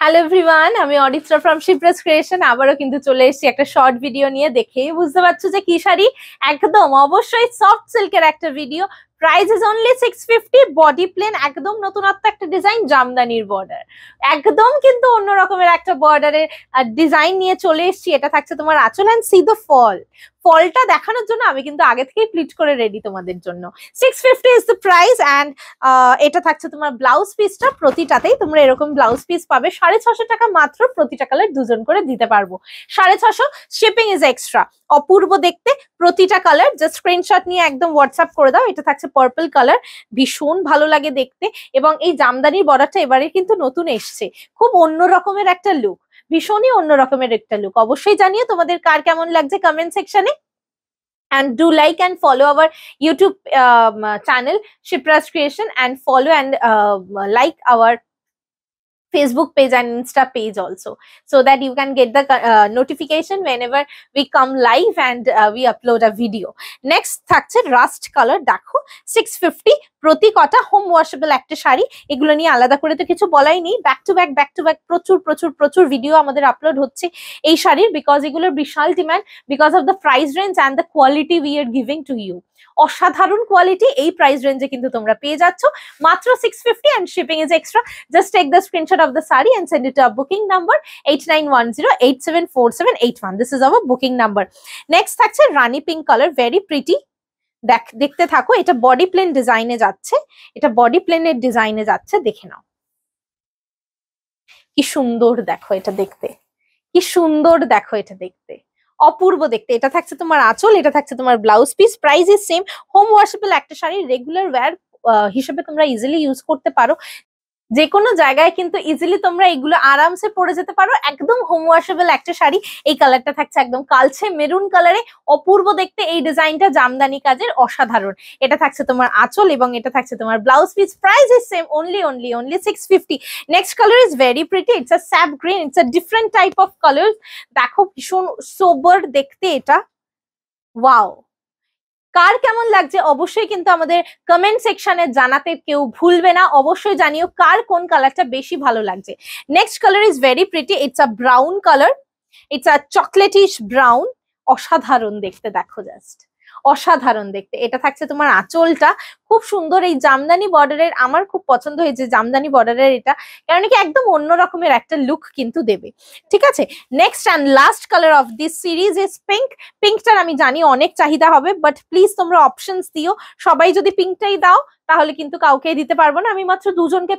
Hello everyone, আমি Aritra from Shipra's creation আবারও কিন্তু চলে এসেছি একটা শর্ট ভিডিও নিয়ে। দেখেই বুঝতে পারছো যে কি শাড়ি, একদম অবশ্যই সফট সিল্কের একটা video. Price is only 650, body plain, একদম নতুনত্ব একটা ডিজাইন, জামদানির বর্ডার, একদম কিন্তু অন্য রকমের একটা বর্ডারের ডিজাইন নিয়ে চলে এসেছি। এটা থাকছে তোমার আঁচল, এন্ড সি দ্য ফলটা দেখানোর জন্য আমি কিন্তু আগে থেকেই প্লিট করে রেডি তোমাদের জন্য। 650 ইজ দ্য প্রাইস, অ্যান্ড এটা থাকছে তোমার ব্লাউজ পিসটা। প্রতিটাতেই তোমরা এরকম ব্লাউজ পিস পাবে। 650 টাকা মাত্র, প্রতিটা কালার দুজন করে দিতে পারবো। 650, শিপিং ইজ এক্সট্রা। অপূর্ব দেখতে প্রতিটা কালার, জাস্ট স্ক্রিনশট নিয়ে একদম হোয়াটসঅ্যাপ করে দাও। এটা থাকছে পার্পল কালার, ভীষণ ভালো লাগে দেখতে। এবং এই জামদানির বর্ডারটা এবারে কিন্তু নতুন এসছে, খুব অন্য রকমের একটা লুক, ভীষণই অন্য রকমের একটা লুক। অবশ্যই জানিও তোমাদের কার কেমন লাগছে কমেন্ট সেকশনে। And do like and follow our YouTube channel Shipras Creation, and follow and like our Facebook page and Insta page also, so that you can get the notification whenever we come live and we upload a video. Next থাকছে rushed colour, দেখো 650, প্রতি কটা home washable একটা শাড়ি। এগুলো নিয়ে আলাদা করে তো কিছু বলাই নেই। ব্যাক টু ব্যাক প্রচুর প্রচুর প্রচুর ভিডিও আমাদের আপলোড হচ্ছে এই শাড়ির, বিকজ এগুলোর বিশাল demand, because of the price range and the quality we are giving to you. অসাধারণ কোয়ালিটি এই প্রাইস রেঞ্জে কিন্তু তোমরা পেয়ে যাচ্ছ মাত্র 650, and shipping is extra. Just take the screenshot of the saree and send it to our booking number 8910874781. This is our booking number. Next থাকছে রানী pink colour, very pretty. দেখতে থাকো, এটা বডি প্লেন ডিজাইনে যাচ্ছে, এটা বডি প্লেনের ডিজাইনে যাচ্ছে, দেখে নাও কি সুন্দর। দেখো এটা দেখতে কি সুন্দর, দেখো এটা দেখতে অপূর্ব দেখতে। এটা থাকছে তোমার আঁচল, এটা থাকছে তোমার blouse piece. Price is same. Home washable একটা শাড়ি, রেগুলার ওয়্যার হিসেবে তোমরা ইজিলি ইউজ করতে পারো। যে কোনো জায়গায় কিন্তু ইজিলি তোমরা এগুলো আরামসে পরে যেতে পারো। একদম হোম ওয়াশেবল একটা শাড়ি। এই কালারটা থাকছে একদম কালচে মেরুন কালারে, অপূর্ব দেখতে। এই ডিজাইনটা জামদানি কাজের, অসাধারণ। এটা থাকছে তোমার আঁচল এবং এটা থাকছে তোমার blouse piece. Price is same, only 650. Next colour is very pretty, it's a sap green, it's a different type of colour. দেখো ভীষণ সোবার দেখতে এটা, ওয়াও। কার কেমন লাগছে অবশ্যই কিন্তু আমাদের কমেন্ট সেকশনে জানাতে কেউ ভুলবে না। অবশ্যই জানিও কার কোন কালারটা বেশি ভালো লাগছে। Next colour is very pretty, it's a brown colour, it's a chocolatish brown. অসাধারণ দেখতে, দেখো জাস্ট অসাধারণ দেখতে। এটা থাকছে তোমার আঁচলটা, খুব সুন্দর। এই জামদানি বর্ডারের আমার খুব পছন্দ হয়েছে জামদানি বর্ডারের এটা, কারণ কি একদম অন্য রকমের একটা লুক কিন্তু দেবে। ঠিক আছে, next and last colour of this series is pink. পিঙ্কটার আমি জানি অনেক চাহিদা হবে, বাট প্লিজ তোমরা অপশনস দিও। সবাই যদি পিঙ্কটাই দাও তাহলে কিন্তু কাউকে দিতে পারবো না, আমি মাত্র দুজনকে